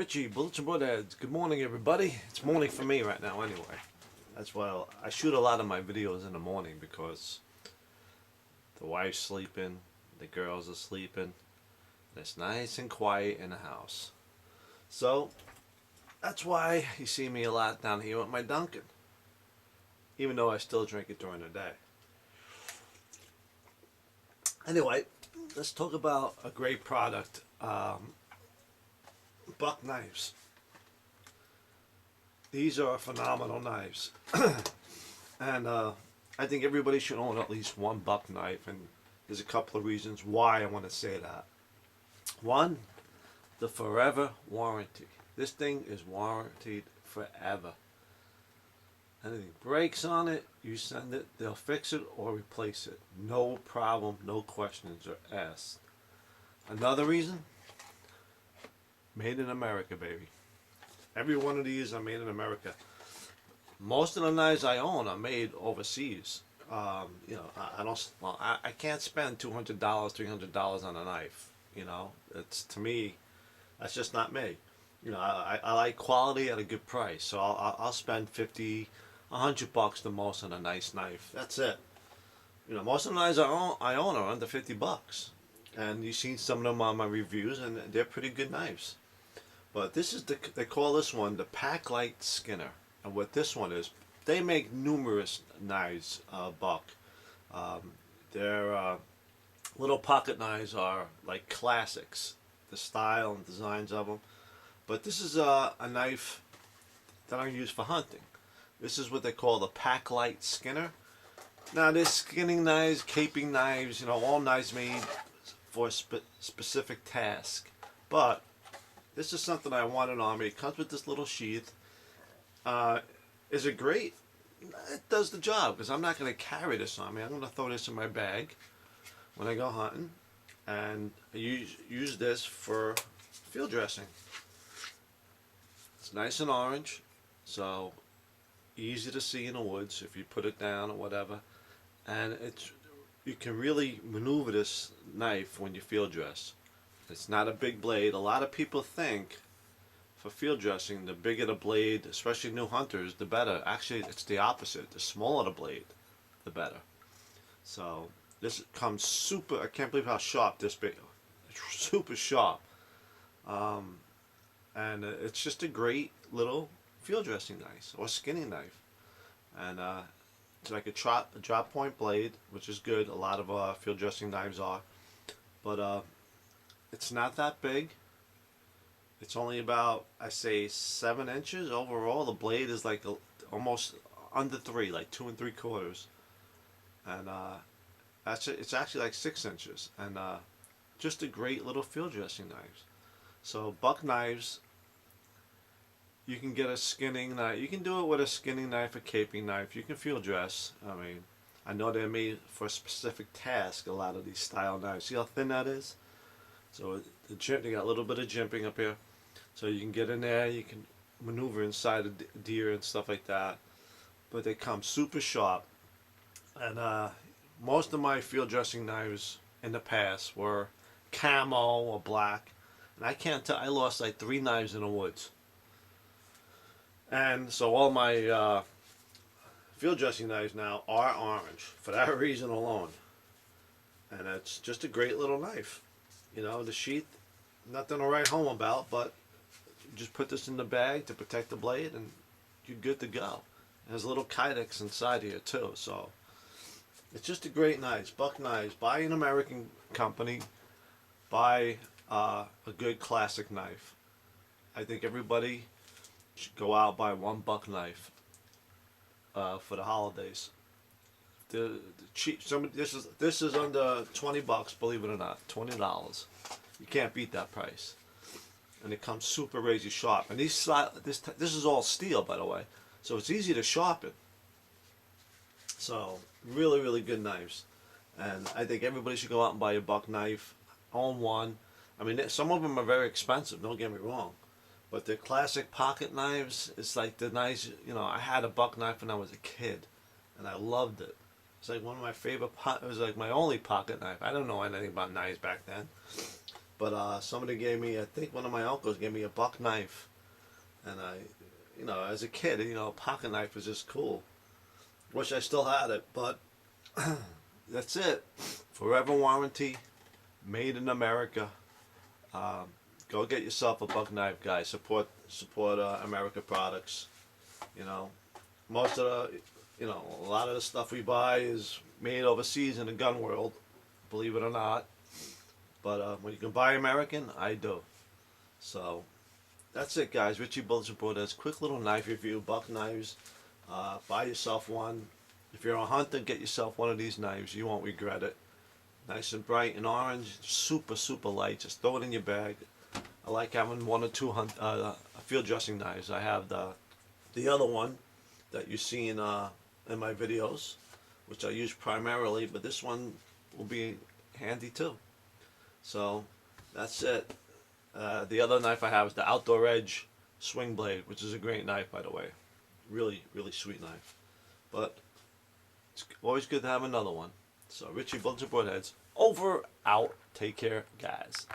Richie, Bulletin Board Ads. Good morning, everybody. It's morning for me right now, anyway. That's why I shoot a lot of my videos in the morning because the wife's sleeping, the girls are sleeping, and it's nice and quiet in the house. So that's why you see me a lot down here with my Dunkin', even though I still drink it during the day. Anyway, let's talk about a great product. Buck knives. These are phenomenal knives. And I think everybody should own at least one buck knife, and there's a couple of reasons why I want to say that. One, the forever warranty. This thing is warranted forever. Anything breaks on it, you send it, they'll fix it or replace it. No problem, no questions are asked. Another reason, made in America, baby. Every one of these are made in America. Most of the knives I own are made overseas. I don't. Well, I can't spend $200, $300 on a knife. It's, to me, that's just not me. I like quality at a good price, so I'll spend $50, $100 the most on a nice knife. That's it. Most of the knives I own are under $50, and you've seen some of them on my reviews, and they're pretty good knives. But this is they call this one the Pac-Lite Skinner. And what this one is, they make numerous knives, Buck. Their little pocket knives are like classics, the style and designs of them. But this is a knife that I use for hunting. This is what they call the Pac-Lite Skinner. Now there's skinning knives, caping knives, all knives made for a specific task. But this is something I wanted on me. It comes with this little sheath. Is it great? It does the job, because I'm not going to carry this on me. I'm going to throw this in my bag when I go hunting, and I use this for field dressing. It's nice and orange, so easy to see in the woods if you put it down or whatever. And you can really maneuver this knife when you field dress. It's not a big blade. A lot of people think for field dressing, the bigger the blade, especially new hunters, the better. Actually, it's the opposite. The smaller the blade, the better. So this comes super, I can't believe how sharp this big, it's super sharp. And it's just a great little field dressing knife or skinning knife. And it's like a drop point blade, which is good. A lot of field dressing knives are. But it's not that big. It's only about, I say, 7 inches overall. The blade is like almost under 3, like 2 3/4. And it's actually like 6 inches. And just a great little field dressing knives. So buck knives, you can get a skinning knife. You can do it with a skinning knife, a caping knife. You can field dress. I mean, I know they're made for a specific task, a lot of these style knives. See how thin that is? So they got a little bit of jimping up here. So you can get in there, you can maneuver inside a deer and stuff like that. But they come super sharp. And most of my field dressing knives in the past were camo or black. And I can't tell, I lost like 3 knives in the woods. And so all my field dressing knives now are orange for that reason alone. And it's just a great little knife. The sheath, nothing to write home about, but just put this in the bag to protect the blade and you're good to go. There's little kydex inside here too, so it's just a great knife. Buck knives. Buy an American company. Buy a good classic knife. I think everybody should go out and buy one buck knife for the holidays. The cheap. This is under $20, believe it or not, $20. You can't beat that price, and it comes super razor sharp. And this is all steel, by the way, so it's easy to sharpen. So really, really good knives, and I think everybody should go out and buy a buck knife. Own one. I mean, some of them are very expensive. Don't get me wrong, but the classic pocket knives, it's like the knives. I had a buck knife when I was a kid, and I loved it. It's like one of my favorite. It was like my only pocket knife. I don't know anything about knives back then, But somebody gave me, I think one of my uncles gave me a buck knife, and as a kid, a pocket knife was just cool. Wish I still had it, but that's it. Forever warranty, made in America. Um, Go get yourself a buck knife, guys. Support America products. You know, most of a lot of the stuff we buy is made overseas in the gun world, believe it or not. But when you can buy American, I do. So that's it, guys. Richie Bullets and Broadheads. Quick little knife review. Buck knives. Buy yourself one. If you're a hunter, get yourself one of these knives. You won't regret it. Nice and bright and orange. Super, super light. Just throw it in your bag. I like having one or two field dressing knives. I have the other one that you see in my videos, which I use primarily, but this one will be handy too. So that's it. The other knife I have is the Outdoor Edge Swing Blade, which is a great knife, by the way. Really, really sweet knife. But it's always good to have another one. So Richie Bullets and Broadheads, over, out. Take care, guys.